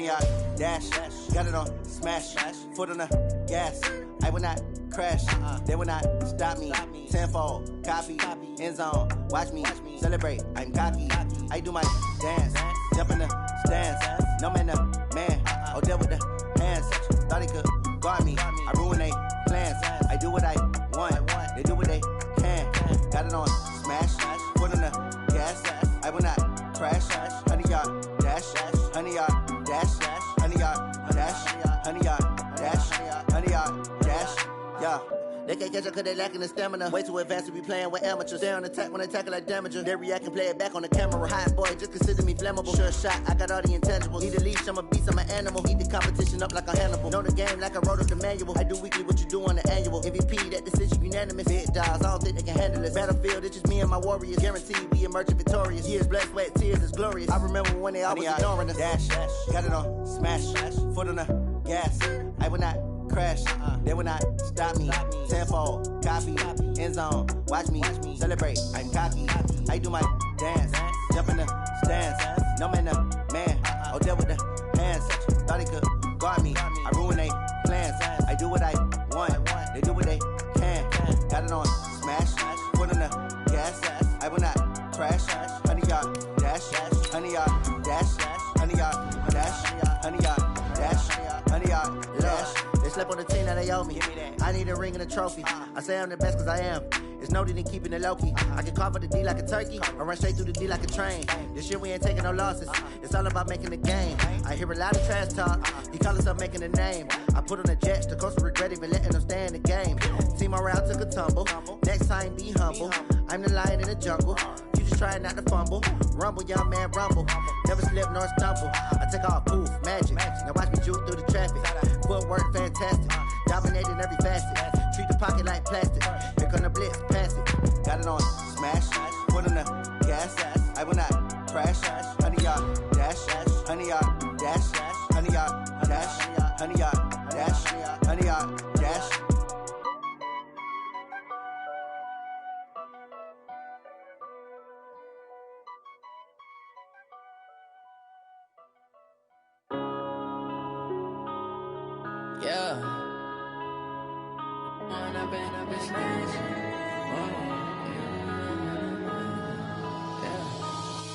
100-yard dash. Got it on smash. Foot on the gas. I will not crash. They will not stop me. Tenfold, copy, end zone. Watch me celebrate. I'm cocky. I do my dance. Jump in the stands. No man, the man. Oh, there with the hands. Thought he could guard me. I ruin they plans. I do what I want. They do what they can. Got it on smash. Foot on the gas. I will not crash. 100-yard dash. 100-yard dash. 100-yard dash. 100-yard dash. 100-yard dash. Yeah. They can't catch up cause they lacking the stamina. Way too advanced to be playing with amateurs. Stay on attack when they tackle like damager. They react and play it back on the camera. Hot boy, just consider me flammable. Sure shot, I got all the intangibles. Need a leash, I'm a beast, I'm an animal. Eat the competition up like a Hannibal. Know the game like I wrote up the manual. I do weekly what you do on the annual. MVP, that decision unanimous. Big dogs, I don't think they can handle this. Battlefield, it's just me and my warriors. Guaranteed we emerging victorious. Years, blood, sweat, tears, is glorious. I remember when they always ignoring us. Dash, got it on smash. Foot on the gas. I will not crash. They will not stop me. Tenfold, copy, end zone. Watch me celebrate. I'm cocky. I do my dance. Jump in the stands. No man, the man. Oh, there with the hands. Thought he could guard me. I ruin they plans. I do what I want. They do what they can. Got it on smash. Foot on the gas. I will not crash. 100-yard dash. 100-yard dash. 100-yard dash. 100-yard dash. 100-yard dash. They slept on the team that they owe me. I need a ring and a trophy. I say I'm the best cause I am. It's noted in keeping it low-key. I can carve up the D like a turkey or run straight through the D like a train. This year we ain't taking no losses. It's all about making the game. I hear a lot of trash talk. He call himself making a name. I put on the Jets. The coach will regret even letting them stay in the game. Team morale took a tumble. Next time be humble. I'm the lion in the jungle. You just try not to fumble. Rumble, young man, rumble. Never slip nor stumble. I take off poof, magic. Now watch me juke through the traffic. Footwork fantastic. Dominating every facet. Treat the pocket like plastic. Here come the blitz, pass it. Got it on smash. Foot on the gas. I will not crash. 100-yard dash. 100-yard dash. 100-yard dash. 100-yard dash. 100-yard dash. Yeah.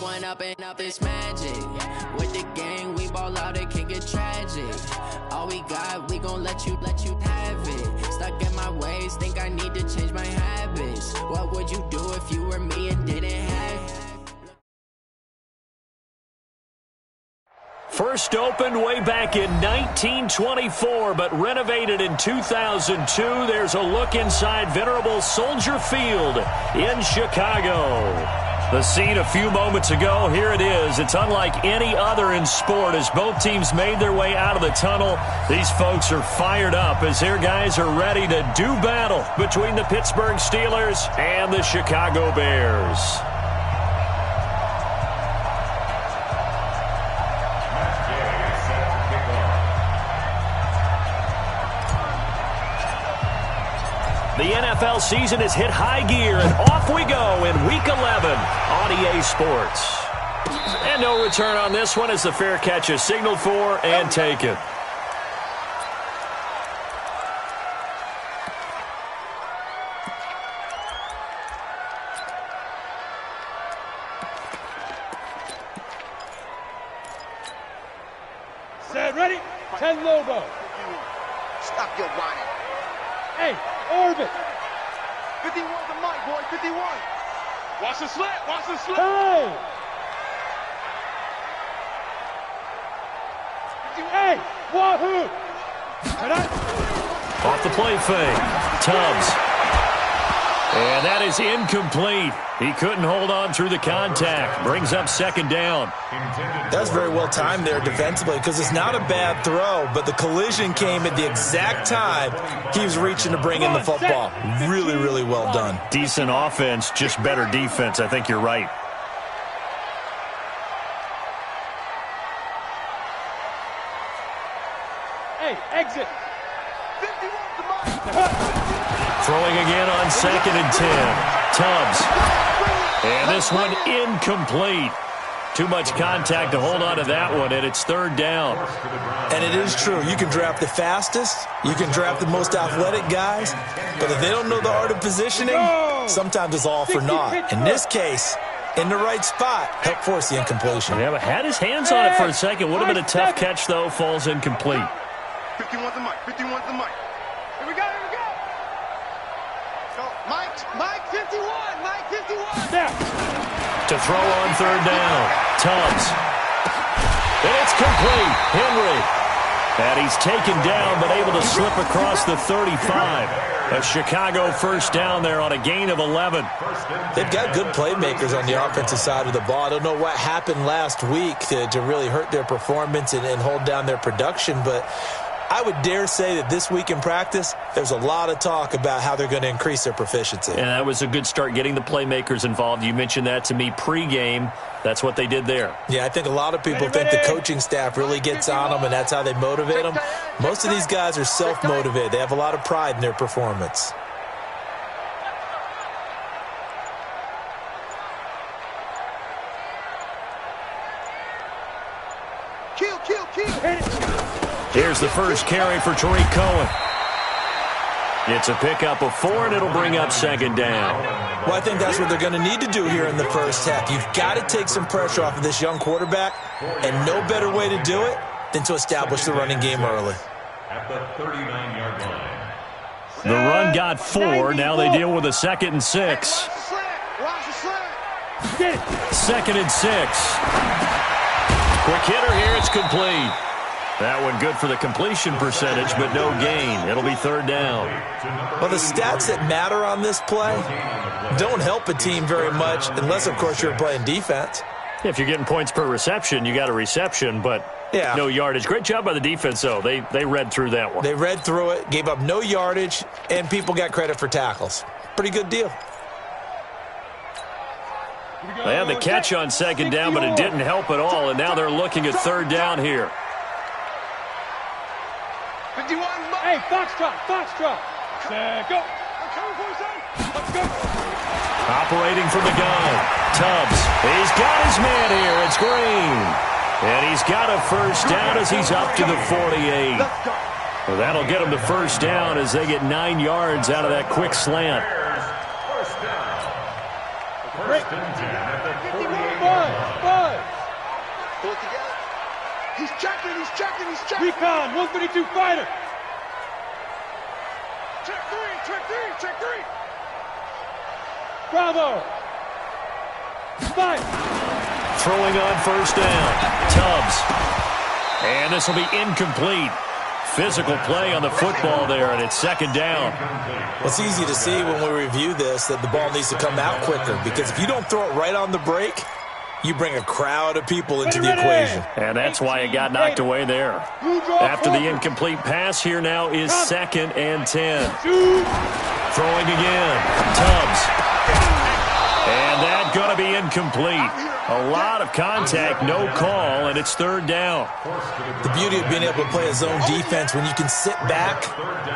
One up and up is magic. With the gang, we ball out, it can get tragic. All we got, we gon' let you have it. Stuck in my ways, think I need to change my habits. What would you do if you were me and didn't have it? First opened way back in 1924, but renovated in 2002. There's a look inside venerable Soldier Field in Chicago. The scene a few moments ago, here it is. It's unlike any other in sport as both teams made their way out of the tunnel. These folks are fired up as their guys are ready to do battle between the Pittsburgh Steelers and the Chicago Bears. The NFL season has hit high gear, and off we go in Week 11 on EA Sports. And no return on this one as the fair catch is signaled for and taken. Set, ready? 10 logo. Stop your whining. Hey, orbit. 51 the mic, boy, 51. Watch the slant, watch the slant. Hey. Hey, wahoo. Off the play fake. Tubbs. And that is incomplete. He couldn't hold on through the contact. Brings up second down. That's very well timed there defensively because it's not a bad throw, but the collision came at the exact time he was reaching to bring in the football. Really, really well done. Decent offense, just better defense. I think you're right. Hey, exit. Throwing again on 2nd and 10. Tubbs. And this one incomplete. Too much contact to hold on to that one, and it's third down. And it is true. You can draft the fastest. You can draft the most athletic guys. But if they don't know the art of positioning, sometimes it's all for naught. In this case, in the right spot, help force the incompletion. Yeah, but had his hands on it for a second. Would have been a tough catch, though. Falls incomplete. 51's the mic. 51's the mic. Here we go. Go. Mike 51. Mike 51. Now. To throw on third down. Tubbs. And it's complete. Henry. And he's taken down, but able to slip across the 35. A Chicago first down there on a gain of 11. They've got good playmakers on the offensive side of the ball. I don't know what happened last week to really hurt their performance and hold down their production, but I would dare say that this week in practice, there's a lot of talk about how they're going to increase their proficiency. And that was a good start, getting the playmakers involved. You mentioned that to me pregame. That's what they did there. Yeah, I think a lot of people think the coaching staff really gets on them, and that's how they motivate them. Most of these guys are self-motivated. They have a lot of pride in their performance. Kill. Here's the first carry for Tariq Cohen. It's a pickup of 4, and it'll bring up second down. Well, I think that's what they're going to need to do here in the first half. You've got to take some pressure off of this young quarterback, and no better way to do it than to establish the running game early. At the 39-yard line. The run got 4. Now they deal with a 2nd and 6. Watch the slant. 2nd and 6. Quick hitter here. It's complete. That one good for the completion percentage, but no gain. It'll be third down. Well, the stats that matter on this play don't help a team very much unless, of course, you're playing defense. If you're getting points per reception, you got a reception, but no yardage. Great job by the defense, though. They read through that one. They read through it, gave up no yardage, and people got credit for tackles. Pretty good deal. They had the catch on second down, but it didn't help at all, and now they're looking at third down here. 51. Hey, Foxtrot. Set, go. Let's go. Operating from the gun. Tubbs. He's got his man here. It's Green. And he's got a first down as he's up to the 48. Well, that'll get him to first down as they get 9 yards out of that quick slant. First down. First and 10 at the 48. Pull it together. He's checking. Recon, 132 fighter. Check three. Bravo. 5. Throwing on first down. Tubbs. And this will be incomplete. Physical play on the football there, and it's second down. Well, it's easy to see when we review this that the ball needs to come out quicker, because if you don't throw it right on the break, you bring a crowd of people into the equation. And that's why it got knocked away there. After the incomplete pass, here now is 2nd and 10. Throwing again. Tubbs. And that's going to be incomplete. A lot of contact, no call, and it's third down. The beauty of being able to play a zone defense when you can sit back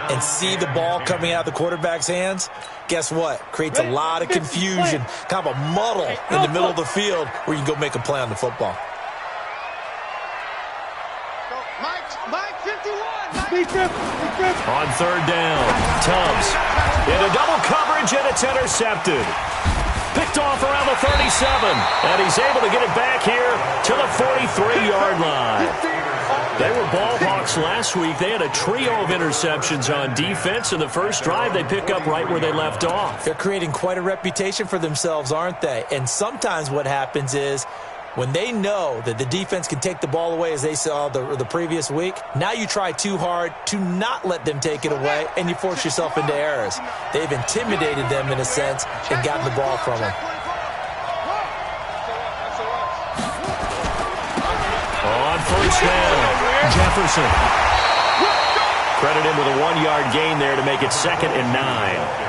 and see the ball coming out of the quarterback's hands, guess what? Creates a lot of confusion, kind of a muddle in the middle of the field where you can go make a play on the football. Mike 51. Big trip. On third down, Tubbs into double coverage, and it's intercepted. Picked off around the 37, and he's able to get it back here to the 43-yard line. They were ball hawks last week. They had a trio of interceptions on defense. In the first drive, they pick up right where they left off. They're creating quite a reputation for themselves, aren't they? And sometimes what happens is when they know that the defense can take the ball away, as they saw the previous week, now you try too hard to not let them take it away, and you force yourself into errors. They've intimidated them in a sense and gotten the ball from them. On first down, Jefferson. Credited with a 1-yard gain there to make it 2nd and 9.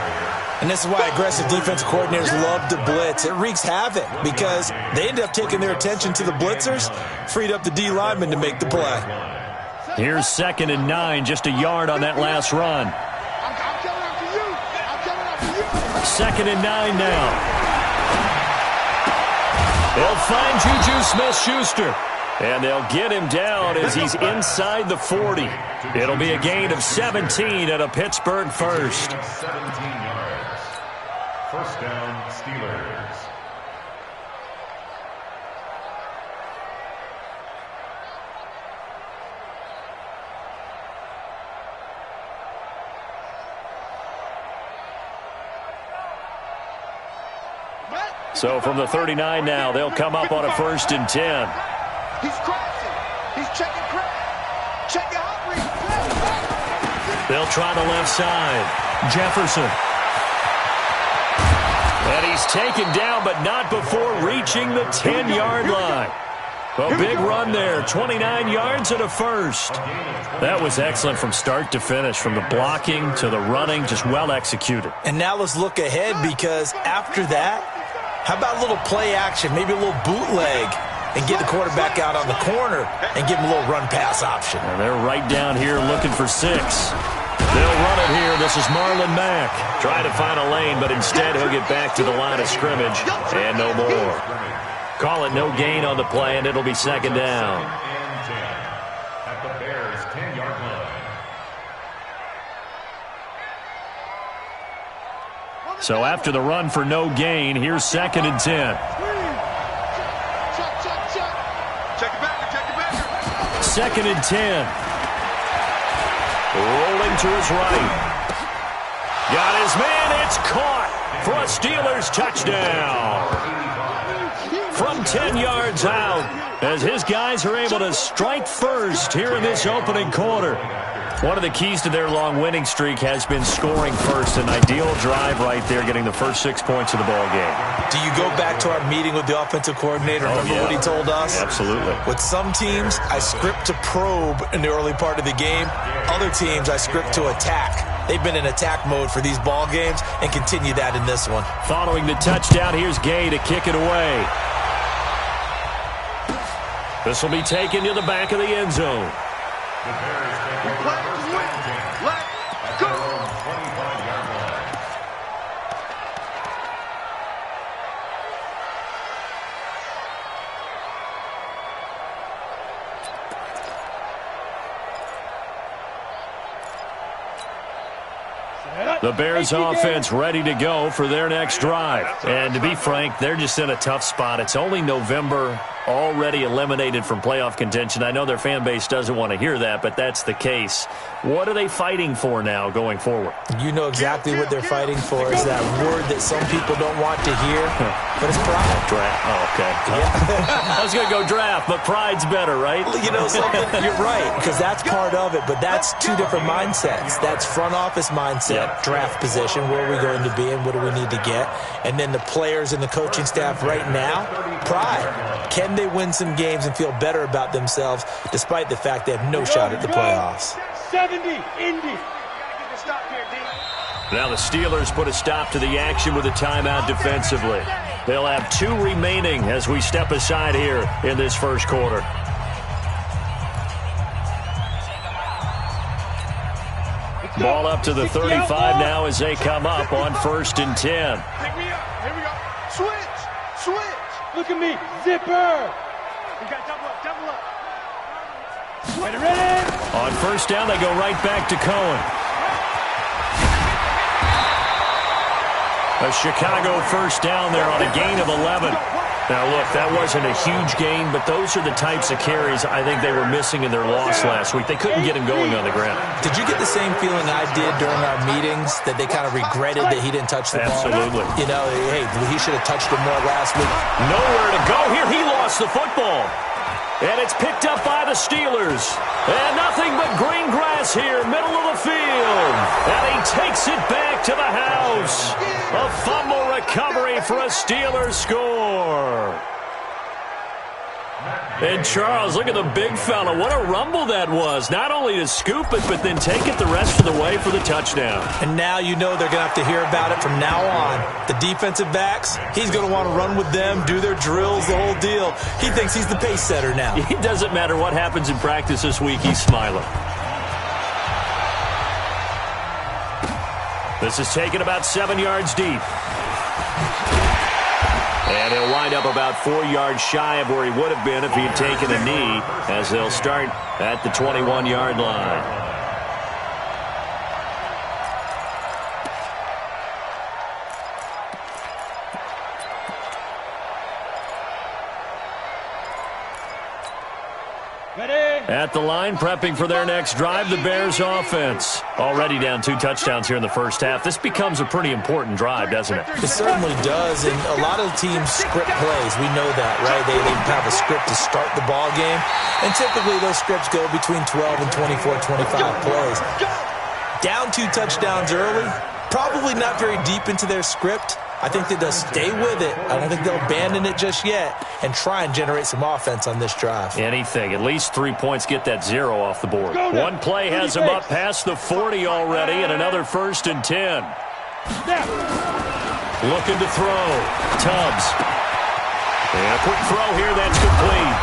And this is why aggressive defensive coordinators love to blitz. It wreaks havoc because they end up taking their attention to the blitzers, freed up the D lineman to make the play. Here's 2nd and 9, just a yard on that last run. I'm coming after you. 2nd and 9 now. They'll find Juju Smith-Schuster. And they'll get him down as he's inside the 40. It'll be a gain of 17 at a Pittsburgh first. 17 yards. First down, Steelers. So from the 39 now, they'll come up on a 1st and 10. He's crashing. He's checking crash. Checking hot read. They'll try the left side. Jefferson. And he's taken down, but not before reaching the 10-yard line. A big run there, 29 yards and a first. That was excellent from start to finish, from the blocking to the running, just well executed. And now let's look ahead, because after that, how about a little play action, maybe a little bootleg, and get the quarterback out on the corner and give him a little run-pass option. And they're right down here looking for 6. They'll run it here. This is Marlon Mack. Trying to find a lane, but instead he'll get back to the line of scrimmage and no more. Call it no gain on the play, and it'll be 2nd down. At the Bears' 10-yard line. So after the run for no gain, here's 2nd and 10. Check it back. 2nd and 10. Rolling to his right. Got his man. It's caught for a Steelers touchdown. From 10 yards out, as his guys are able to strike first here in this opening quarter. One of the keys to their long winning streak has been scoring first. An ideal drive right there, getting the first 6 points of the ball game. Do you go back to our meeting with the offensive coordinator? Remember what he told us? Absolutely. With some teams, I script to probe in the early part of the game. Other teams, I script to attack. They've been in attack mode for these ball games and continue that in this one. Following the touchdown, here's Gay to kick it away. This will be taken to the back of the end zone. The Bears take over first and 10. Let's go. 25-yard line. The Bears offense ready to go for their next drive. And to be frank, they're just in a tough spot. It's only November, already eliminated from playoff contention. I know their fan base doesn't want to hear that, but that's the case. What are they fighting for now going forward? You know exactly what they're fighting for. Is that word that some people don't want to hear, but it's pride. Draft. Oh, okay. Yeah. I was going to go draft, but pride's better, right? You know something? You're right, because that's part of it, but that's two different mindsets. That's front office mindset, draft position, where are we going to be and what do we need to get? And then the players and the coaching staff right now, pride. Can they win some games and feel better about themselves despite the fact they have no shot at the playoffs? 70, Indy. Now the Steelers put a stop to the action with a timeout defensively. They'll have 2 remaining as we step aside here in this first quarter. Ball up to the 35 now as they come up on 1st and 10. Here we go. Switch. Look at me. Zipper. We got double up. Ready. On 1st down, they go right back to Cohen. A Chicago 1st down there on a gain of 11. Now, look, that wasn't a huge gain, but those are the types of carries I think they were missing in their loss last week. They couldn't get him going on the ground. Did you get the same feeling I did during our meetings, that they kind of regretted that he didn't touch the ball? Absolutely. You know, hey, he should have touched it more last week. Nowhere to go here. He lost the football. And it's picked up by the Steelers. And nothing but green grass here, middle of the field. And he takes it back to the house. A fumble recovery for a Steelers score. And Charles, look at the big fella. What a rumble that was. Not only to scoop it, but then take it the rest of the way for the touchdown. And now you know they're going to have to hear about it from now on. The defensive backs, he's going to want to run with them, do their drills, the whole deal. He thinks he's the pace setter now. It doesn't matter what happens in practice this week. He's smiling. This is taken about 7 yards deep. And he'll wind up about 4 yards shy of where he would have been if he had taken a knee, as they'll start at the 21-yard line. At the line, prepping for their next drive, the Bears offense. Already down 2 touchdowns here in the first half. This becomes a pretty important drive, doesn't it? It certainly does, and a lot of teams script plays. We know that, right? They have a script to start the ball game, and typically those scripts go between 12 and 24, 25 plays. Down 2 touchdowns early, probably not very deep into their script. I think that they'll stay with it. I don't think they'll abandon it just yet and try and generate some offense on this drive. Anything. At least 3 points, get that 0 off the board. One play has them up past the 40 already, and another 1st and 10. Looking to throw. Tubbs. And a quick throw here. That's complete.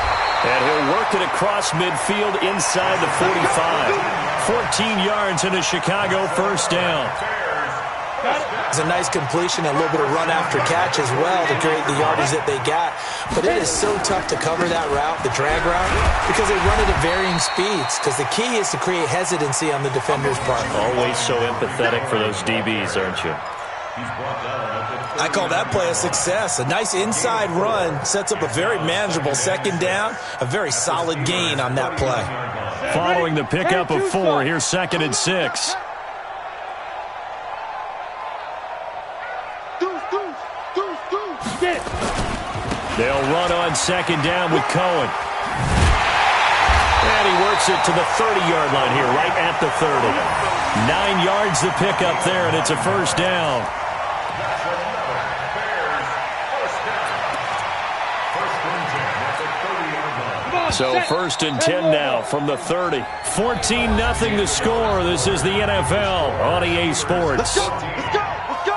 And he'll work it across midfield inside the 45. 14 yards in a Chicago first down. It's a nice completion, a little bit of run after catch as well to create the yardage that they got. But it is so tough to cover that route, the drag route, because they run it at varying speeds. Because the key is to create hesitancy on the defender's part. Always so empathetic for those DBs, aren't you? I call that play a success. A nice inside run sets up a very manageable second down, a very solid gain on that play. Following the pickup of 4, here's 2nd and 6. They'll run on 2nd down with Cohen. And he works it to the 30-yard line here, right at the 30. 9 yards to pick up there, and it's a first down. So 1st and 10 now from the 30. 14-0 the score. This is the NFL on EA Sports. Let's go. Let's go. Let's go.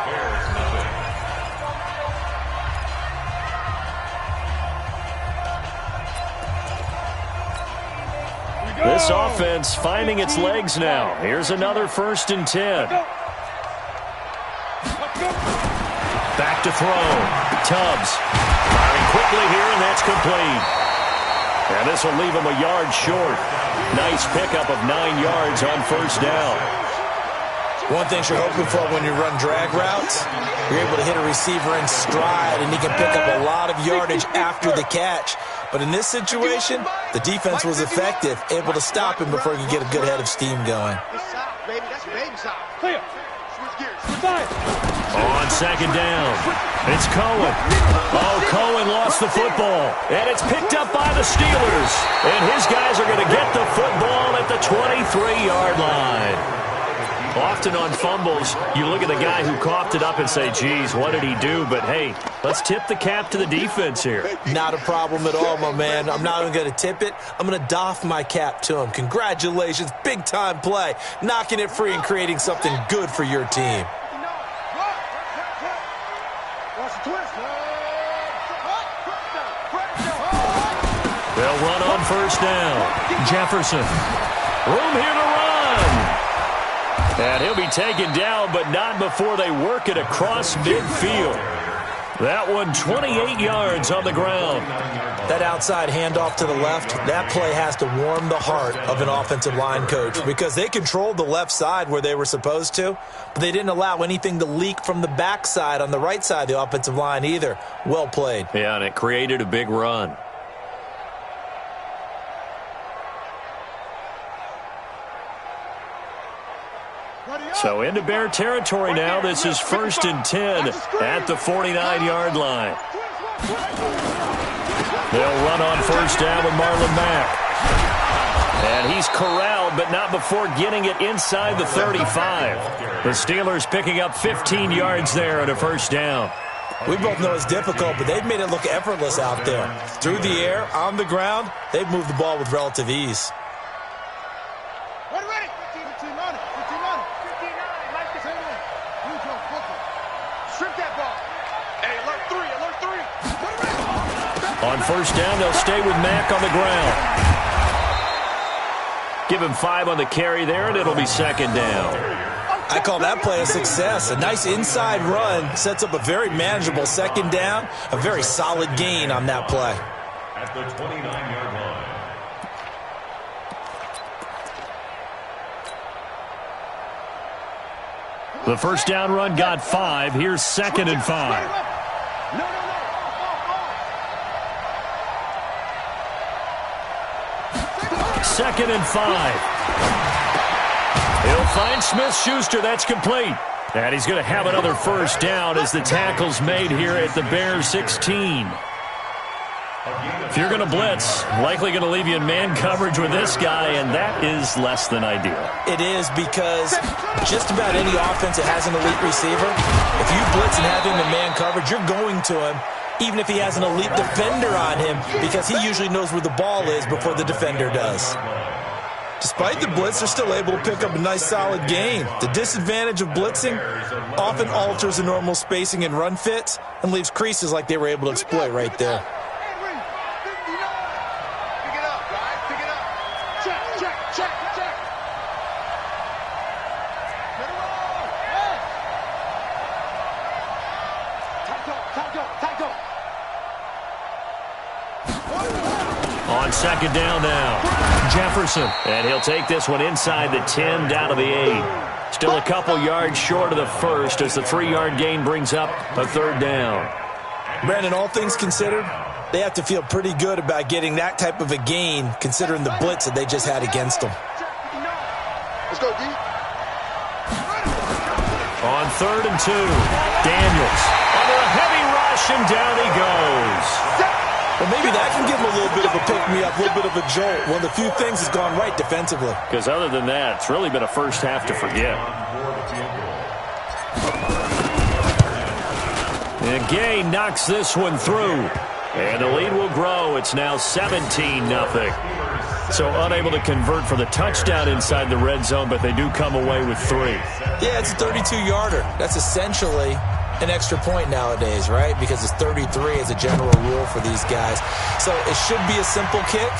This offense finding its legs now. Here's another 1st and 10. Back to throw. Tubbs firing quickly here, and that's complete. And this will leave him a yard short. Nice pickup of 9 yards on first down. One thing you're hoping for when you run drag routes, you're able to hit a receiver in stride, and he can pick up a lot of yardage after the catch. But in this situation, the defense was effective, able to stop him before he could get a good head of steam going. On 2nd down, it's Cohen. Oh, Cohen lost the football, and it's picked up by the Steelers. And his guys are going to get the football at the 23-yard line. Often on fumbles, you look at the guy who coughed it up and say, geez, what did he do? But, hey, let's tip the cap to the defense here. Not a problem at all, my man. I'm not even going to tip it. I'm going to doff my cap to him. Congratulations. Big-time play. Knocking it free and creating something good for your team. They'll run on first down. Jefferson. Room here to run. And he'll be taken down, but not before they work it across midfield. That one 28 yards on the ground. That outside handoff to the left, that play has to warm the heart of an offensive line coach because they controlled the left side where they were supposed to, but they didn't allow anything to leak from the backside on the right side of the offensive line either. Well played. Yeah, and it created a big run. So into Bear territory now. This is 1st and 10 at the 49-yard line. They'll run on first down with Marlon Mack. And he's corralled, but not before getting it inside the 35. The Steelers picking up 15 yards there and a first down. We both know it's difficult, but they've made it look effortless out there. Through the air, on the ground, they've moved the ball with relative ease. On first down, they'll stay with Mack on the ground. Give him 5 on the carry there, and it'll be 2nd down. I call that play a success. A nice inside run sets up a very manageable second down, a very solid gain on that play. At the 29-yard line. The first down run got 5. Here's 2nd and 5. Second and 5. He'll find Smith-Schuster. That's complete. And he's going to have another first down as the tackle's made here at the Bears 16. If you're going to blitz, likely going to leave you in man coverage with this guy, and that is less than ideal. It is, because just about any offense that has an elite receiver, if you blitz and have him in man coverage, you're going to him, even if he has an elite defender on him, because he usually knows where the ball is before the defender does. Despite the blitz, they're still able to pick up a nice solid gain. The disadvantage of blitzing often alters the normal spacing and run fits and leaves creases like they were able to exploit right there. On second down now, Jefferson. And he'll take this one inside the 10 down to the 8. Still a couple yards short of the first as the 3-yard gain brings up a third down. Brandon, all things considered, they have to feel pretty good about getting that type of a gain considering the blitz that they just had against them. Let's go, D. On 3rd and 2, Daniels under a heavy rush, and down he goes. Well, maybe that can give him a little bit of a pick-me-up, a little bit of a jolt. One of the few things has gone right defensively. Because other than that, it's really been a first half to forget. And Gay knocks this one through. And the lead will grow. It's now 17-0. So unable to convert for the touchdown inside the red zone, but they do come away with 3. Yeah, it's a 32-yarder. That's essentially an extra point nowadays, right? Because it's 33 as a general rule for these guys. So it should be a simple kick.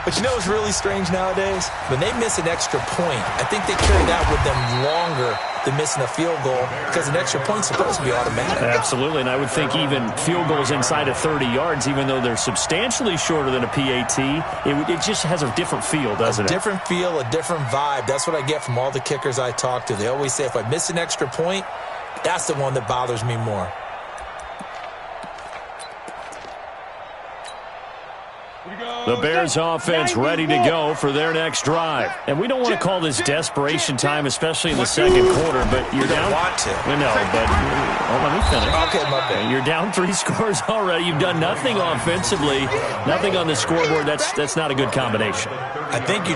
But you know what's really strange nowadays? When they miss an extra point, I think they carry that with them longer than missing a field goal, because an extra point's supposed to be automatic. Absolutely, and I would think even field goals inside of 30 yards, even though they're substantially shorter than a PAT, it just has a different feel, doesn't it? A different feel, a different vibe. That's what I get from all the kickers I talk to. They always say if I miss an extra point, that's the one that bothers me more. The Bears offense ready to go for their next drive. And we don't want to call this desperation time, especially in the second quarter, but you're down. Want to. No, but let me finish. Okay, my bad. You're down 3 scores already. You've done nothing offensively, nothing on the scoreboard. That's not a good combination. I think you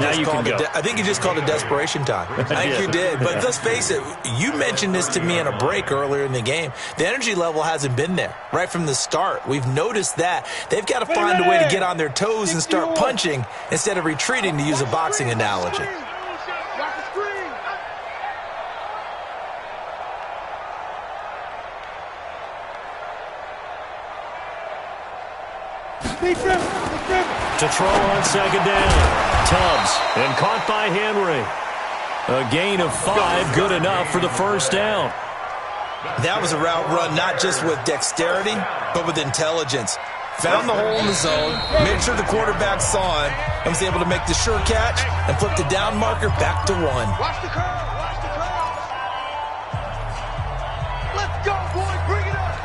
just called it desperation time. I think you did. But let's face it, you mentioned this to me in a break earlier in the game. The energy level hasn't been there right from the start. We've noticed that. They've got to find a way to get on their toes and start punching instead of retreating, to use a boxing analogy. To throw on second down. Tubbs, and caught by Henry. A gain of 5, good enough for the first down. That was a route run not just with dexterity, but with intelligence. Found the hole in the zone, made sure the quarterback saw him, and was able to make the sure catch and flip the down marker back to 1. Watch the curve. Watch the curve. Let's go, boy. Bring it up.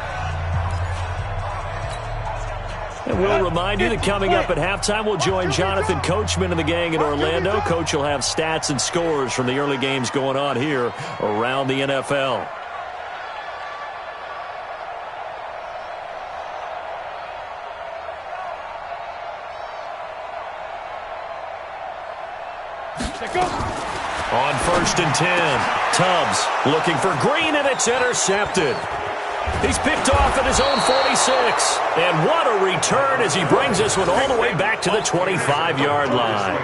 And we'll remind you that coming up at halftime, we'll join Jonathan Coachman and the gang in Orlando. Coach will have stats and scores from the early games going on here around the NFL. On 1st and 10, Tubbs looking for Green, and it's intercepted. He's picked off at his own 46. And what a return as he brings this one all the way back to the 25-yard line.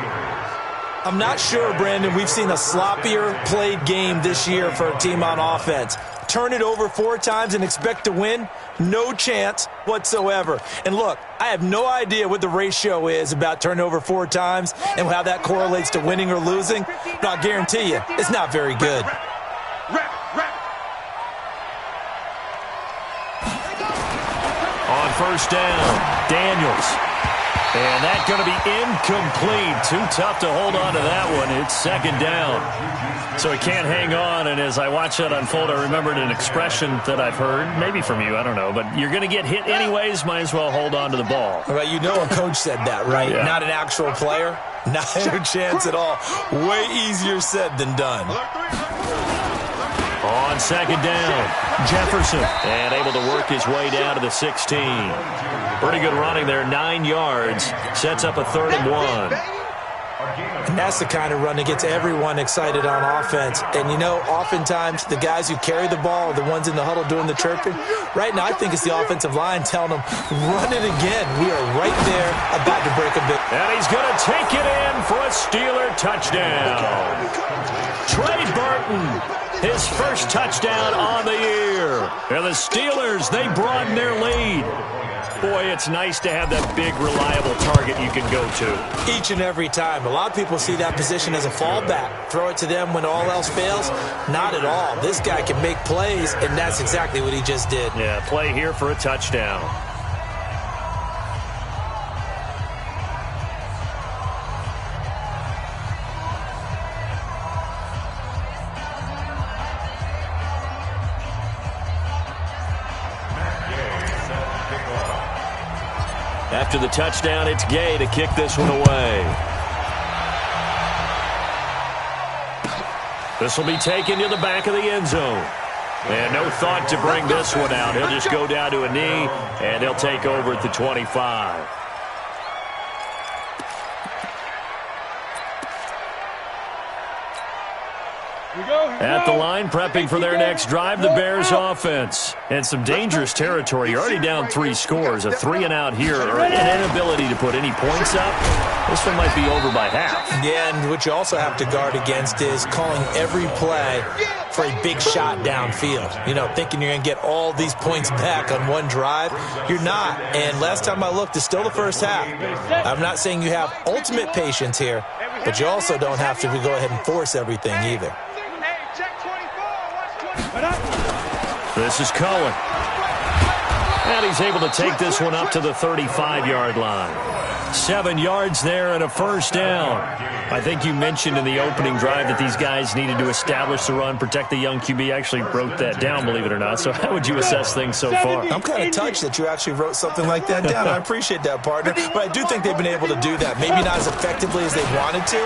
I'm not sure, Brandon, we've seen a sloppier played game this year for a team on offense. Turn it over 4 times and expect to win? No chance whatsoever. And look, I have no idea what the ratio is about turning over 4 times and how that correlates to winning or losing, but I'll guarantee you, it's not very good. first down. Daniels. And that's going to be incomplete. Too tough to hold on to that one. It's second down. So he can't hang on. And as I watch that unfold, I remembered an expression that I've heard, maybe from you, I don't know. But you're going to get hit anyways, might as well hold on to the ball. Well, you know a coach said that, right? Yeah. Not an actual player. Not a chance at all. Way easier said than done. On second down, Jefferson. And able to work his way down to the 16. Pretty good running there, 9 yards. Sets up a 3rd and 1. And that's the kind of run that gets everyone excited on offense. And, you know, oftentimes the guys who carry the ball are the ones in the huddle doing the chirping. Right now, I think it's the offensive line telling them, run it again. We are right there about to break a bit. And he's going to take it in for a Steeler touchdown. Trey Burton, his first touchdown on the year. And the Steelers, they broaden their lead. Boy, it's nice to have that big, reliable target you can go to. Each and every time. A lot of people see that position as a fallback. Throw it to them when all else fails. Not at all. This guy can make plays, and that's exactly what he just did. Yeah, play here for a touchdown. After the touchdown, it's Gay to kick this one away. This will be taken to the back of the end zone. And no thought to bring this one out. He'll just go down to a knee, and he'll take over at the 25. At the line, prepping for their next drive, the Bears offense. And some dangerous territory. You're already down 3 scores. A 3-and-out here, or an inability to put any points up. This one might be over by half. Yeah, and what you also have to guard against is calling every play for a big shot downfield. You know, thinking you're going to get all these points back on one drive. You're not. And last time I looked, it's still the first half. I'm not saying you have ultimate patience here, but you also don't have to go ahead and force everything either. This is Cohen. And he's able to take this one up to the 35-yard line. 7 yards there and a first down. I think you mentioned in the opening drive that these guys needed to establish the run, protect the young QB. I actually wrote that down, believe it or not. So how would you assess things so far? I'm kind of touched that you actually wrote something like that down. I appreciate that, partner. But I do think they've been able to do that. Maybe not as effectively as they wanted to,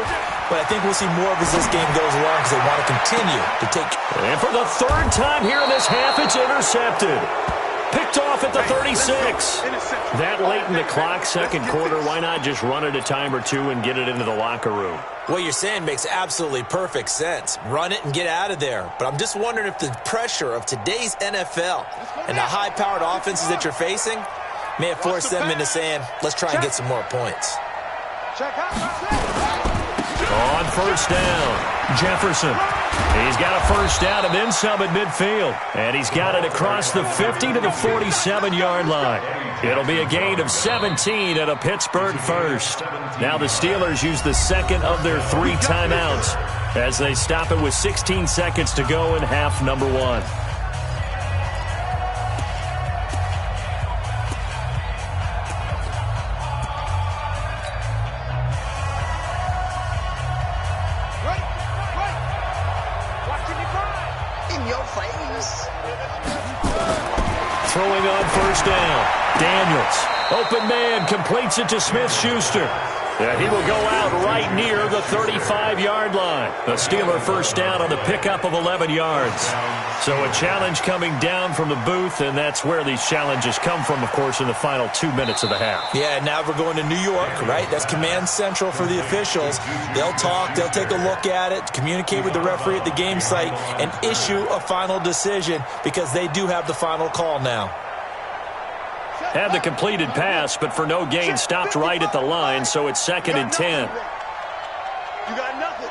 but I think we'll see more of as this game goes along because they want to continue to take. And for the 3rd time here in this half, it's intercepted. Picked off at the 36. That late in the clock, second quarter, why not just run it a time or two and get it into the locker room? What you're saying makes absolutely perfect sense. Run it and get out of there. But I'm just wondering if the pressure of today's NFL and the high-powered offenses that you're facing may have forced them into saying, let's try and get some more points. On first down, Jefferson. He's got a first down and then some at midfield. And he's got it across the 50 to the 47-yard line. It'll be a gain of 17 and a Pittsburgh first. Now the Steelers use the second of their 3 timeouts as they stop it with 16 seconds to go in half number 1. Throwing on first down. Daniels. Open man. Completes it to Smith-Schuster. Yeah, he will go out right near the 35-yard line. The Steeler first down on the pickup of 11 yards. So a challenge coming down from the booth, and that's where these challenges come from, of course, in the final 2 minutes of the half. Yeah, now we're going to New York, right? That's command central for the officials. They'll talk, they'll take a look at it, communicate with the referee at the game site, and issue a final decision because they do have the final call now. Had the completed pass, but for no gain, stopped right at the line, so it's 2nd and 10. You got nothing.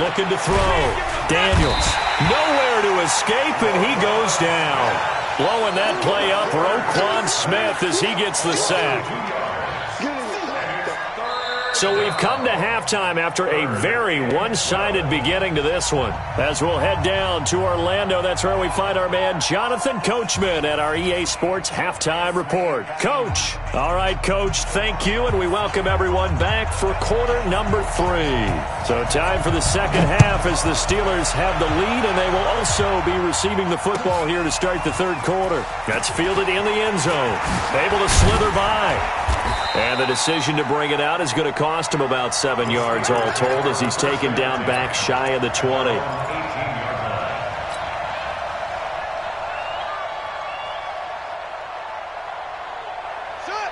Looking to throw. Daniels. Nowhere to escape, and he goes down. Blowing that play up, Roquan Smith, as he gets the sack. So we've come to halftime after a very one-sided beginning to this one. As we'll head down to Orlando, that's where we find our man Jonathan Coachman at our EA Sports Halftime Report. Coach. All right, Coach, thank you, and we welcome everyone back for quarter number 3. So time for the second half as the Steelers have the lead, and they will also be receiving the football here to start the third quarter. That's fielded in the end zone. Able to slither by. And the decision to bring it out is going to cost him about 7 yards all told as he's taken down back shy of the 20.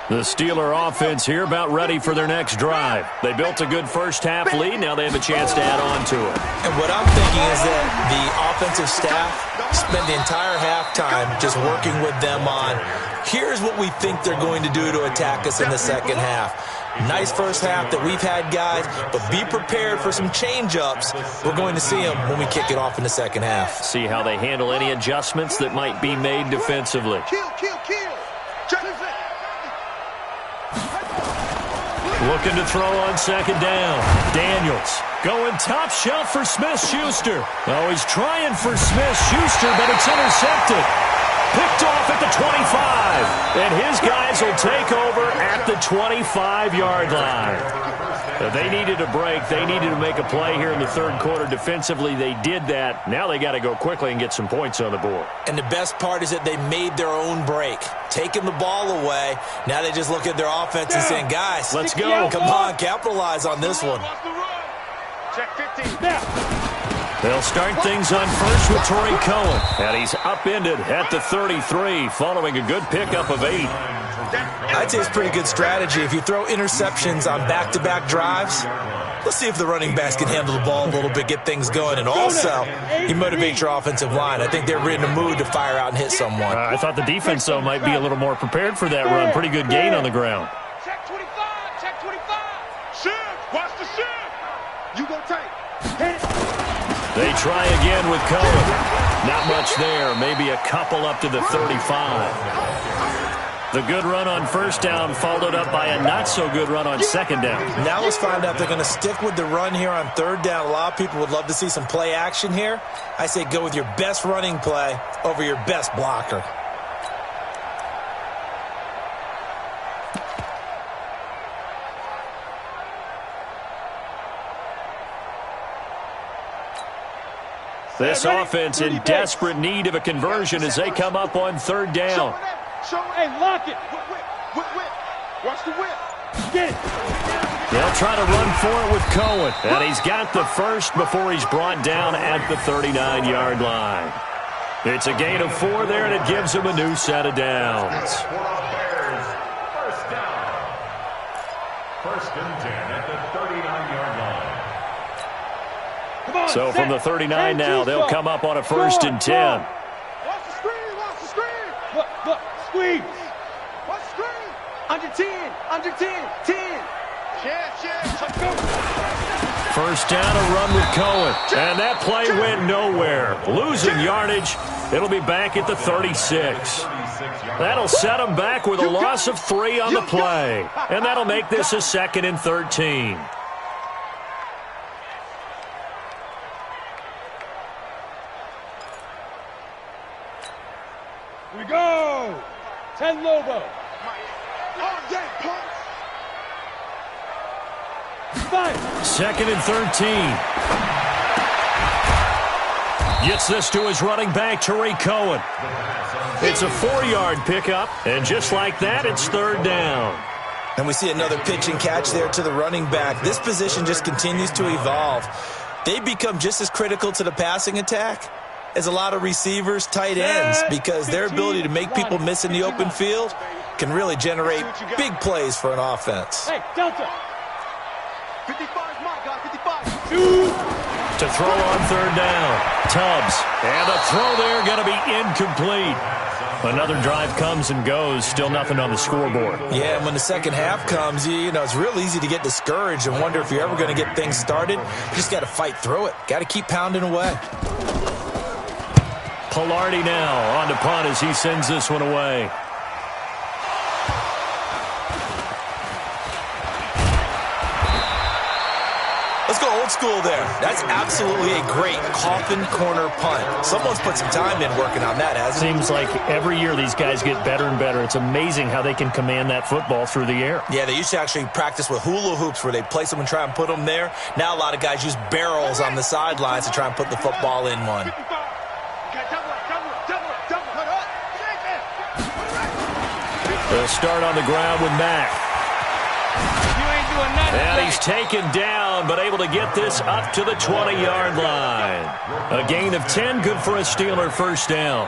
The Steeler offense here about ready for their next drive. They built a good first-half lead. Now they have a chance to add on to it. And what I'm thinking is that the offensive staff spent the entire halftime just working with them on, here's what we think they're going to do to attack us in the second half. Nice first half that we've had, guys, but be prepared for some change-ups. We're going to see them when we kick it off in the second half. See how they handle any adjustments that might be made defensively. Looking to throw on second down. Daniels going top shelf for Smith-Schuster. Oh, he's trying for Smith-Schuster, but it's intercepted. Picked off at the 25. And his guys will take over at the 25-yard line. They needed a break. They needed to make a play here in the third quarter. Defensively, they did that. Now they got to go quickly and get some points on the board. And the best part is that they made their own break. Taking the ball away. Now they just look at their offense and saying, guys, let's go. Come on, capitalize on this one. Check 15. They'll start things on first with Torrey Cohen. And he's upended at the 33 following a good pickup of 8. I'd say it's pretty good strategy. If you throw interceptions on back-to-back drives, let's see if the running backs can handle the ball a little bit, get things going, and also you motivate your offensive line. I think they're in the mood to fire out and hit someone. I thought the defense, though, might be a little more prepared for that run. Pretty good gain on the ground. Check 25. Check 25. Shift. Watch the shift. You go tight. Hit it. They try again with Cohen. Not much there. Maybe a couple up to the 35. The good run on first down followed up by a not-so-good run on second down. Now let's find out if they're going to stick with the run here on third down. A lot of people would love to see some play action here. I say go with your best running play over your best blocker. This offense in desperate need of a conversion as they come up on third down. Hey, lock it. Whip. Watch the whip. Get it. They'll try to run for it with Cohen. And he's got the first before he's brought down at the 39-yard line. It's a gain of 4 there, and it gives him a new set of downs. First down. First and 10 at the 39-yard line. So from the 39 now, they'll come up on a first and 10. Watch the screen. Look. Squeeze. Watch the screen. Under 10. 10. Let's go. First down, a run with Cohen. And that play went nowhere. Losing yardage. It'll be back at the 36. That'll set them back with a loss of 3 on the play. And that'll make this a 2nd and 13. We go. 10 Lobo. 2nd and 13. Gets this to his running back, Torrey Cohen. It's a 4-yard pickup, and just like that, it's third down. And we see another pitch and catch there to the running back. This position just continues to evolve. They become just as critical to the passing attack as a lot of receivers, tight ends, because their ability to make people miss in the open field can really generate big plays for an offense. Hey, Delta. 55 is my guy. 55. To throw on third down. Tubbs. And a throw there going to be incomplete. Another drive comes and goes. Still nothing on the scoreboard. Yeah, and when the second half comes, you know, it's real easy to get discouraged and wonder if you're ever going to get things started. You just got to fight through it. Got to keep pounding away. Pilardi now on to punt as he sends this one away. Let's go old school there. That's absolutely a great coffin corner punt. Someone's put some time in working on that, hasn't it? Seems like every year these guys get better and better. It's amazing how they can command that football through the air. Yeah, they used to actually practice with hula hoops where they place them and try and put them there. Now a lot of guys use barrels on the sidelines to try and put the football in one. They'll start on the ground with Mack. And he's taken down, but able to get this up to the 20-yard line. A gain of 10, good for a Steeler first down.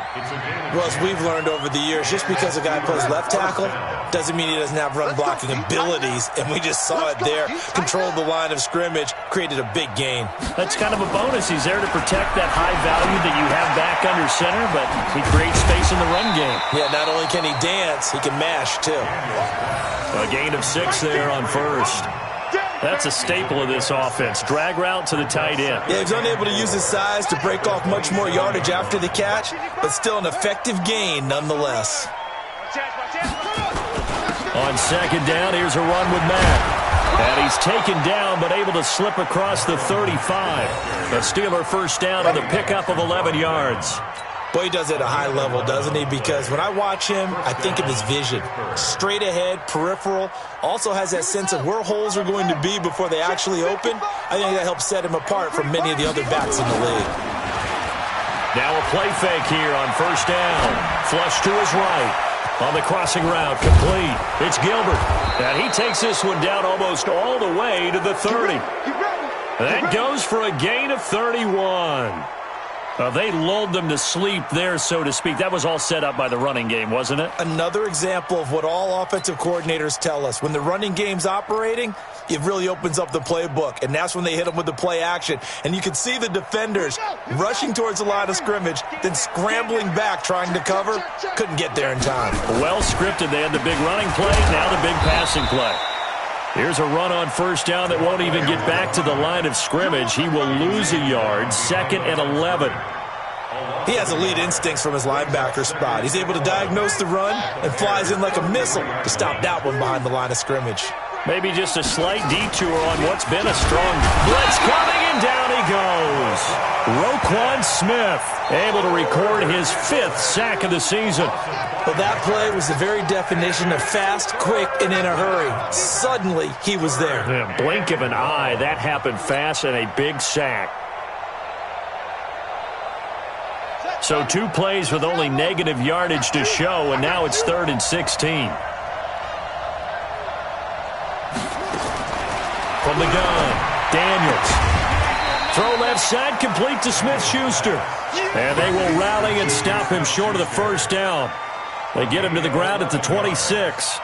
Well, as we've learned over the years, just because a guy plays left tackle doesn't mean he doesn't have run-blocking abilities, and we just saw it there. Controlled the line of scrimmage, created a big gain. That's kind of a bonus. He's there to protect that high value that you have back under center, but he creates space in the run game. Yeah, not only can he dance, he can mash, too. A gain of 6 there on first. That's a staple of this offense. Drag route to the tight end. Yeah, he's unable to use his size to break off much more yardage after the catch, but still an effective gain nonetheless. On second down, here's a run with Mack. And he's taken down, but able to slip across the 35. A Steeler first down on the pickup of 11 yards. Boy, he does it at a high level, doesn't he? Because when I watch him, I think of his vision. Straight ahead, peripheral. Also has that sense of where holes are going to be before they actually open. I think that helps set him apart from many of the other backs in the league. Now a play fake here on first down. Flush to his right. On the crossing route, complete. It's Gilbert. And he takes this one down almost all the way to the 30. That goes for a gain of 31. They lulled them to sleep there, so to speak. That was all set up by the running game, wasn't it? Another example of what all offensive coordinators tell us. When the running game's operating, it really opens up the playbook, and that's when they hit them with the play action. And you can see the defenders rushing towards the line of scrimmage, then scrambling back trying to cover. Couldn't get there in time. Well scripted. They had the big running play, now the big passing play. Here's a run on first down that won't even get back to the line of scrimmage. He will lose a yard, 2nd and 11. He has elite instincts from his linebacker spot. He's able to diagnose the run and flies in like a missile to stop that one behind the line of scrimmage. Maybe just a slight detour on what's been a strong blitz coming, and down he goes. Roquan Smith able to record his 5th sack of the season. Well, that play was the very definition of fast, quick, and in a hurry. Suddenly, he was there. Yeah, blink of an eye, that happened fast, and a big sack. So 2 plays with only negative yardage to show, and now it's 3rd and 16. From the gun, Daniels. Throw left side, complete to Smith-Schuster. And they will rally and stop him short of the first down. They get him to the ground at the 26.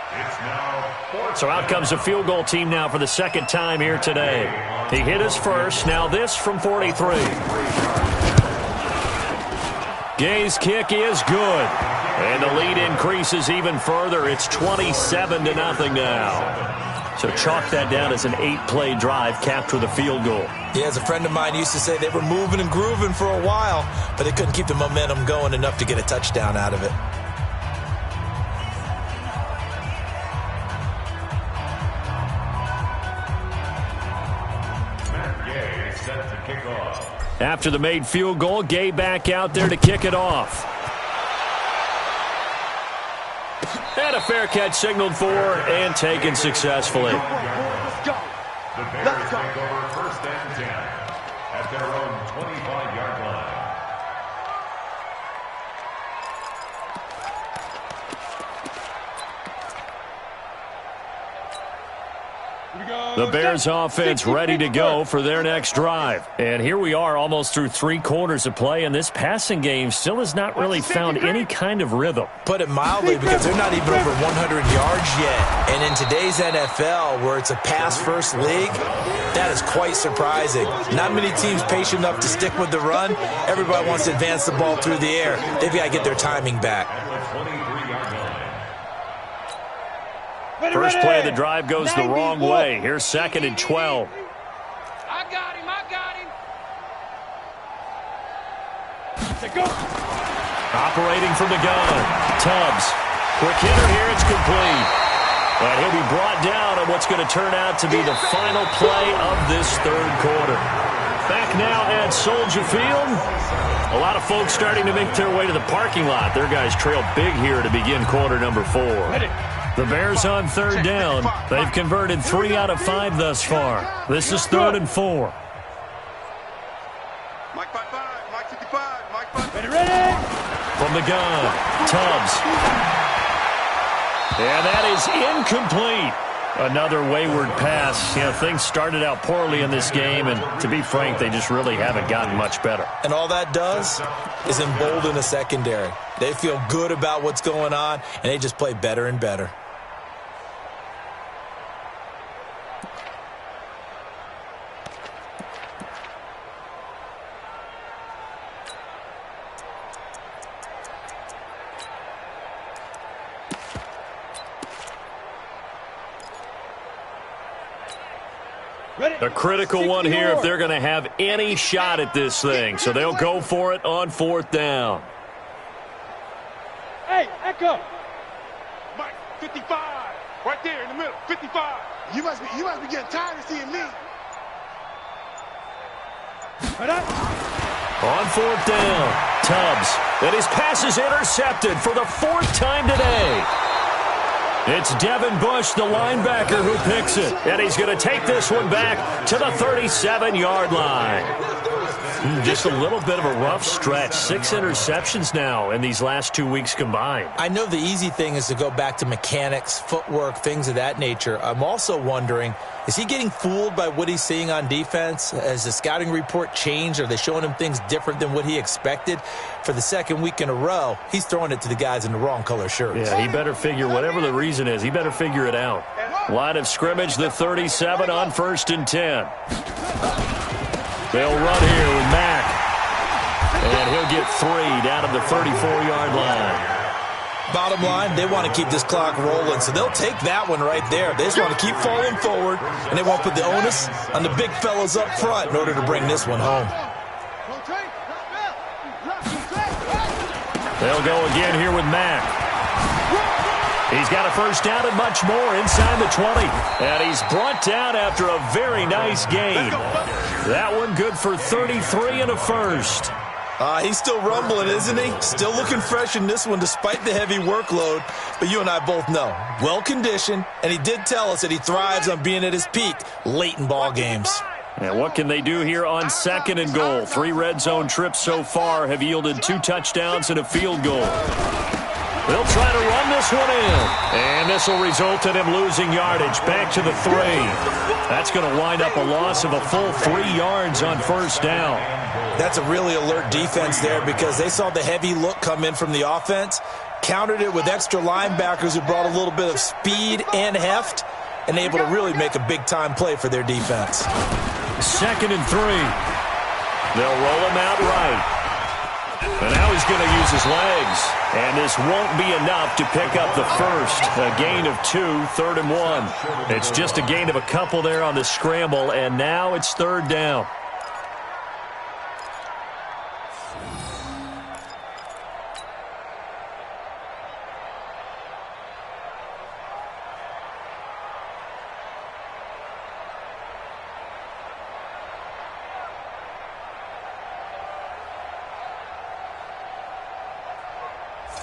So out comes the field goal team now for the 2nd time here today. He hit his first, now this from 43. Gay's kick is good. And the lead increases even further. It's 27-0 now. So chalk that down as an 8-play drive capped with a field goal. Yeah, as a friend of mine used to say, they were moving and grooving for a while, but they couldn't keep the momentum going enough to get a touchdown out of it. After the made field goal, Gay back out there to kick it off. And a fair catch signaled for and taken successfully. Let's go. The Bears take over 1st and 10 at their own 25-yard line. The Bears offense ready to go for their next drive. And here we are almost through 3 quarters of play, and this passing game still has not really found any kind of rhythm. Put it mildly, because they're not even over 100 yards yet. And in today's NFL, where it's a pass-first league, that is quite surprising. Not many teams patient enough to stick with the run. Everybody wants to advance the ball through the air. They've got to get their timing back. First play of the drive goes the wrong way. Here's 2nd and 12. I got him. Operating from the gun. Tubbs. Quick hitter here. It's complete. And he'll be brought down on what's going to turn out to be the final play of this third quarter. Back now at Soldier Field. A lot of folks starting to make their way to the parking lot. Their guys trail big here to begin quarter number 4. The Bears on third down. They've converted 3 out of 5 thus far. This is 3rd and 4. Mike 55, Mike 55, Mike 55. Ready? From the gun, Tubbs. And that is incomplete. Another wayward pass. You know, things started out poorly in this game, and to be frank, they just really haven't gotten much better. And all that does is embolden the secondary. They feel good about what's going on, and they just play better and better. A critical one here if they're going to have any shot at this thing. So they'll go for it on 4th down. Hey, Echo. Mike 55, right there in the middle, 55. You must be getting tired of seeing me. On 4th down, Tubbs. And his pass is intercepted for the 4th time today. It's Devin Bush, the linebacker, who picks it. And he's going to take this one back to the 37-yard line. Just a little bit of a rough stretch. 6 interceptions now in these last 2 weeks combined. I know the easy thing is to go back to mechanics, footwork, things of that nature. I'm also wondering, is he getting fooled by what he's seeing on defense? Has the scouting report changed? Are they showing him things different than what he expected? For the second week in a row, he's throwing it to the guys in the wrong color shirts. Yeah, he better figure, whatever the reason is, he better figure it out. Line of scrimmage, the 37 on 1st and 10. They'll run here with Mack. And he'll get 3 down at the 34-yard line. Bottom line, they want to keep this clock rolling, so they'll take that one right there. They just want to keep falling forward, and they won't put the onus on the big fellas up front in order to bring this one home. They'll go again here with Mack. He's got a first down and much more inside the 20. And he's brought down after a very nice gain. That one good for 33 and a first. He's still rumbling, isn't he? Still looking fresh in this one despite the heavy workload. But you and I both know, well-conditioned, and he did tell us that he thrives on being at his peak late in ball games. And what can they do here on 2nd and goal? 3 red zone trips so far have yielded 2 touchdowns and a field goal. They'll try to run this one in. And this will result in him losing yardage back to the 3. That's going to wind up a loss of a full 3 yards on 1st down. That's a really alert defense there because they saw the heavy look come in from the offense, countered it with extra linebackers who brought a little bit of speed and heft, and able to really make a big-time play for their defense. 2nd and 3. They'll roll him out right. And now he's going to use his legs. And this won't be enough to pick up the first. A gain of 2, 3rd and 1. It's just a gain of a couple there on the scramble, and now it's 3rd down.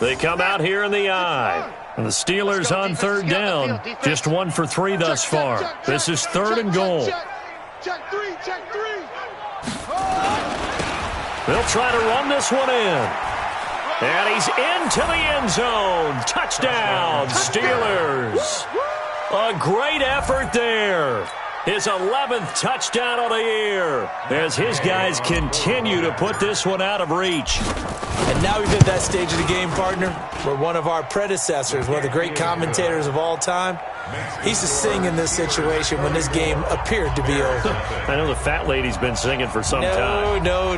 They come out here in the eye. And the Steelers on 3rd down. Just 1 for 3 thus far. This is 3rd and goal. Check 3. They'll try to run this one in. And he's into the end zone. Touchdown, Steelers. A great effort there. His 11th touchdown of the year as his guys continue to put this one out of reach. And now we've hit that stage of the game, partner, where one of our predecessors, one of the great commentators of all time, he used to sing in this situation when this game appeared to be over. I know the fat lady's been singing for some time. No,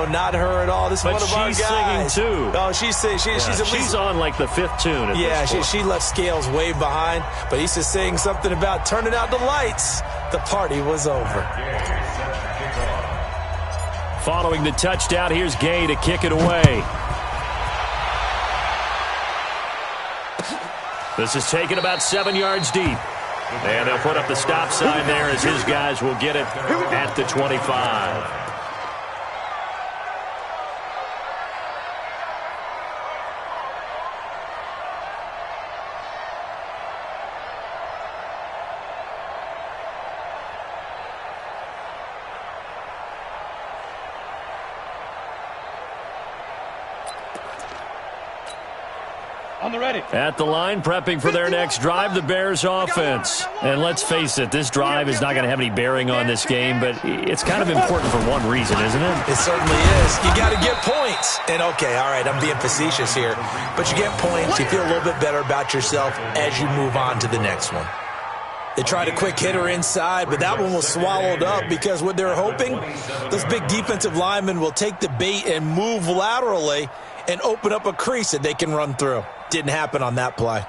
not her at all. This is one of our guys. But she's singing too. Oh, she's at least... She's on like the 5th tune at this point. She left Scales way behind, but he used to sing something about turning out the lights. The party was over. Following the touchdown, here's Gay to kick it away. This is taken about 7 yards deep. And they'll put up the stop sign there as his guys will get it at the 25. At the line, prepping for their next drive, the Bears offense. And let's face it, this drive is not going to have any bearing on this game, but it's kind of important for one reason, isn't it? It certainly is. You got to get points. And, okay, all right, I'm being facetious here. But you get points, you feel a little bit better about yourself as you move on to the next one. They tried a quick hitter inside, but that one was swallowed up because what they're hoping, those big defensive linemen will take the bait and move laterally and open up a crease that they can run through. Didn't happen on that play.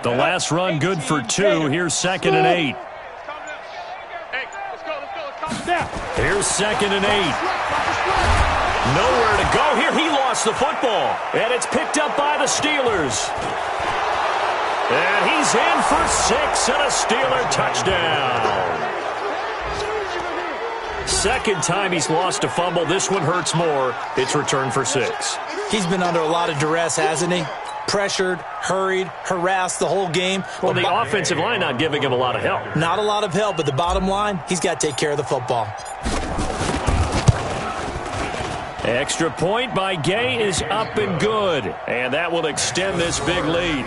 The last run good for 2. Here's 2nd and 8. Here's 2nd and 8. Nowhere to go here. He lost the football. And it's picked up by the Steelers. And he's in for 6 and a Steeler touchdown. Second time he's lost a fumble. This one hurts more. It's returned for 6. He's been under a lot of duress, hasn't he? Pressured, hurried, harassed the whole game. Well, the offensive line not giving him a lot of help. Not a lot of help, but the bottom line, he's got to take care of the football. Extra point by Gay is up and good. And that will extend this big lead.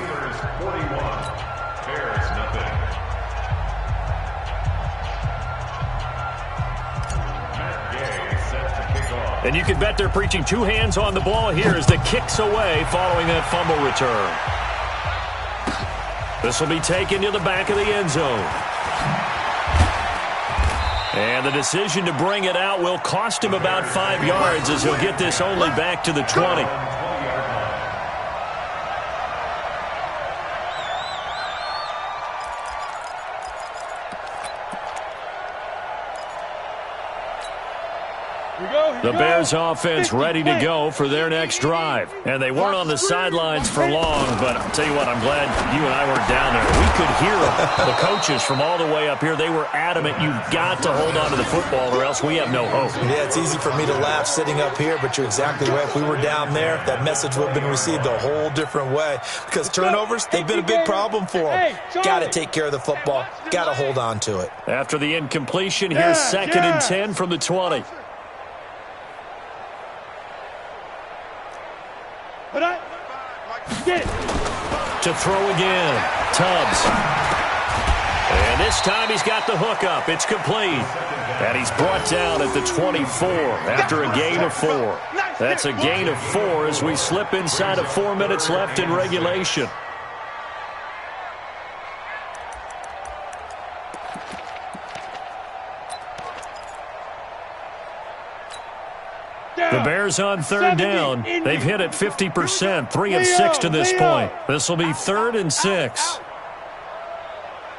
And you can bet they're preaching 2 hands on the ball here as the kick's away following that fumble return. This will be taken to the back of the end zone. And the decision to bring it out will cost him about 5 yards as he'll get this only back to the 20. The Bears offense ready to go for their next drive. And they weren't on the sidelines for long, but I'll tell you what, I'm glad you and I weren't down there. We could hear them. The coaches from all the way up here, they were adamant, you've got to hold on to the football or else we have no hope. Yeah, it's easy for me to laugh sitting up here, but you're exactly right. If we were down there, that message would have been received a whole different way. Because turnovers, they've been a big problem for them. Got to take care of the football. Got to hold on to it. After the incompletion, here's 2nd and 10 from the 20. To throw again, Tubbs. And this time he's got the hook up. It's complete. And he's brought down at the 24 after a gain of 4. That's a gain of 4 as we slip inside of 4 minutes left in regulation. The Bears on 3rd down. They've hit it 50%, 3 of 6 to this point. This will be 3rd and 6.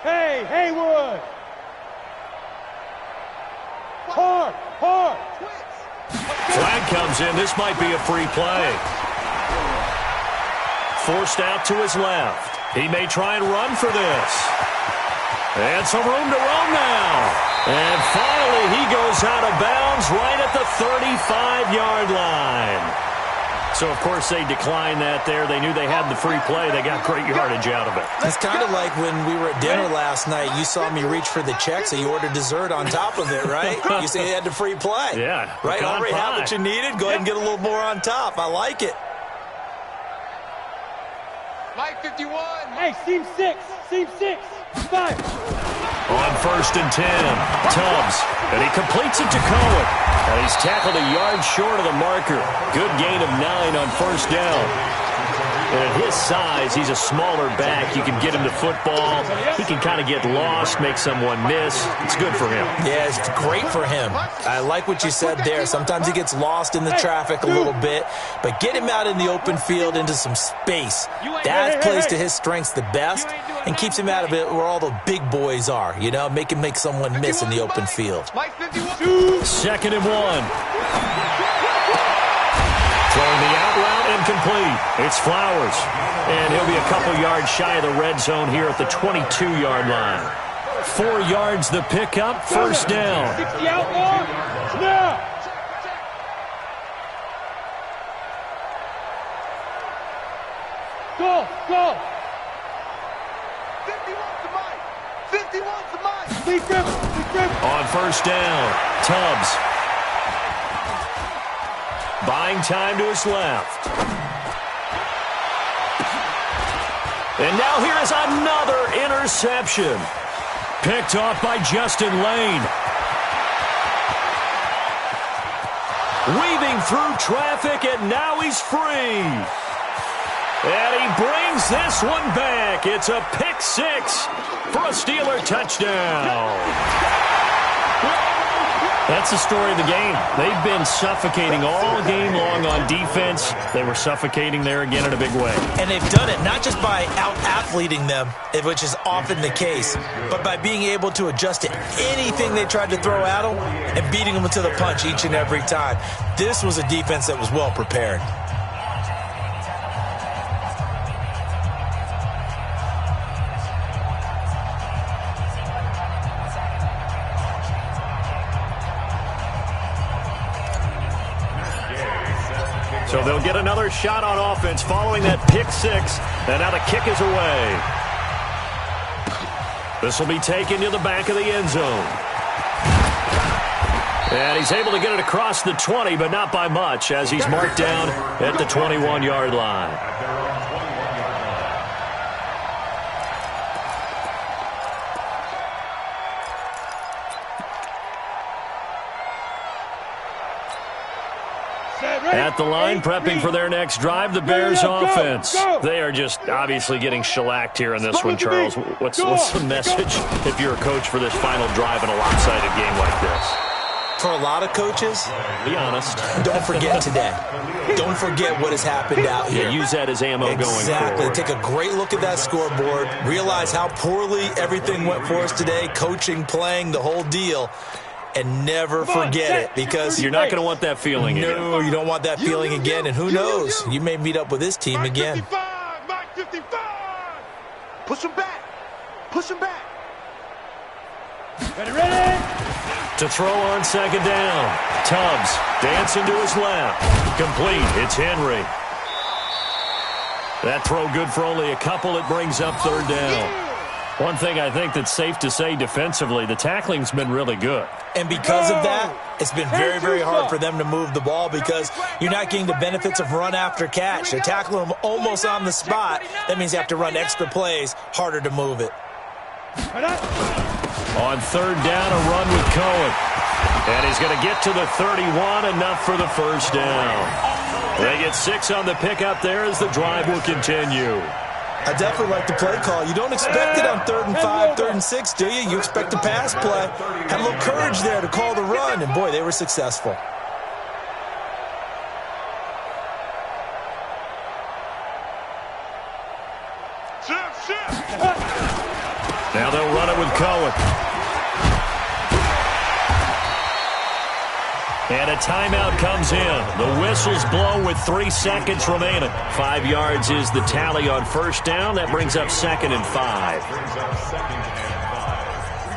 Hey, Haywood. Hard. Flag comes in. This might be a free play. Forced out to his left. He may try and run for this. And some room to roam now. And finally, he goes out of bounds right at the 35-yard line. So, of course, they declined that there. They knew they had the free play. They got great yardage out of it. It's kind of like when we were at dinner last night. You saw me reach for the check, so you ordered dessert on top of it, right? You said you had the free play. Yeah. Right? Already had what you needed. Go ahead and get a little more on top. I like it. Mike 51. Hey, seam 6. 5. On 1st and 10, Tubbs, and he completes it to Cohen. And he's tackled a yard short of the marker. Good gain of 9 on 1st down. And at his size, he's a smaller back. You can get him to football. He can kind of get lost, make someone miss. It's good for him. Yeah, it's great for him. I like what you said there. Sometimes he gets lost in the traffic a little bit, but get him out in the open field into some space. That plays to his strengths the best. and keeps him out of it where all the big boys are, you know, make someone miss in the open field. 2nd and 1. Throwing the out route incomplete. It's Flowers. And he'll be a couple yards shy of the red zone here at the 22-yard line. 4 yards the pickup, first down. 60 outlaw. Snap. Go. 51's the mic. 51's the mic. Lee Griffin. On first down, Tubbs. Buying time to his left. And now here is another interception. Picked off by Justin Lane. Weaving through traffic, and now he's free. And he brings this one back. It's a pick 6 for a Steeler touchdown. That's the story of the game. They've been suffocating all game long on defense. They were suffocating there again in a big way. And they've done it not just by out-athleting them, which is often the case, but by being able to adjust to anything they tried to throw at them and beating them to the punch each and every time. This was a defense that was well prepared. So they'll get another shot on offense following that pick 6. And now the kick is away. This will be taken to the back of the end zone. And he's able to get it across the 20, but not by much, as he's marked down at the 21-yard line. At the line, prepping for their next drive, the Bears offense. They are just obviously getting shellacked here in this one, Charles. What's the message if you're a coach for this final drive in a lopsided game like this? For a lot of coaches, be honest, don't forget today. Don't forget what has happened out here. Yeah, use that as ammo going forward. Exactly. Take a great look at that scoreboard. Realize how poorly everything went for us today, coaching, playing, the whole deal. And never forget it, because you're not going to want that feeling again. No, you don't want that feeling again. And who knows? You may meet up with this team again. Mike 55. Push him back. Push him back. Ready. To throw on second down. Tubbs dancing to his left. Complete. It's Henry. That throw good for only a couple. It brings up third down. One thing I think that's safe to say defensively, the tackling's been really good. And because of that, it's been very, very hard for them to move the ball because you're not getting the benefits of run after catch. They're tackling them almost on the spot. That means you have to run extra plays, harder to move it. On third down, a run with Cohen. And he's going to get to the 31, enough for the first down. They get 6 on the pickup there as the drive will continue. I definitely like the play call. You don't expect it on 3rd and 5, 3rd and 6, do you? You expect a pass play. Had a little courage there to call the run, and boy, they were successful. Now they'll run it with Cohen. And a timeout comes in. The whistle's blown with 3 seconds remaining. 5 yards is the tally on first down. That brings up 2nd and 5.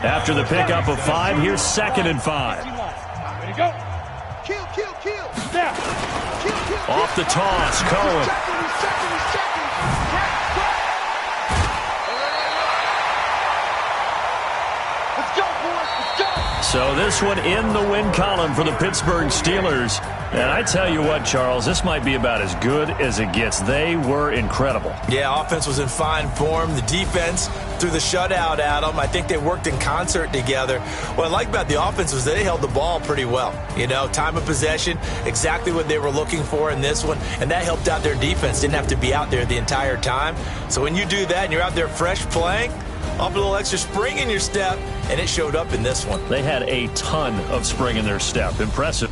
After the pickup of 5, here's 2nd and 5. Ready to go. Kill. Snap. Off the toss, Cohen. So this one in the win column for the Pittsburgh Steelers. And I tell you what, Charles, this might be about as good as it gets. They were incredible. Yeah, offense was in fine form. The defense threw the shutout at them. I think they worked in concert together. What I like about the offense was they held the ball pretty well. You know, time of possession, exactly what they were looking for in this one. And that helped out their defense. Didn't have to be out there the entire time. So when you do that and you're out there fresh playing, up a little extra spring in your step, and it showed up in this one. They had a ton of spring in their step. Impressive.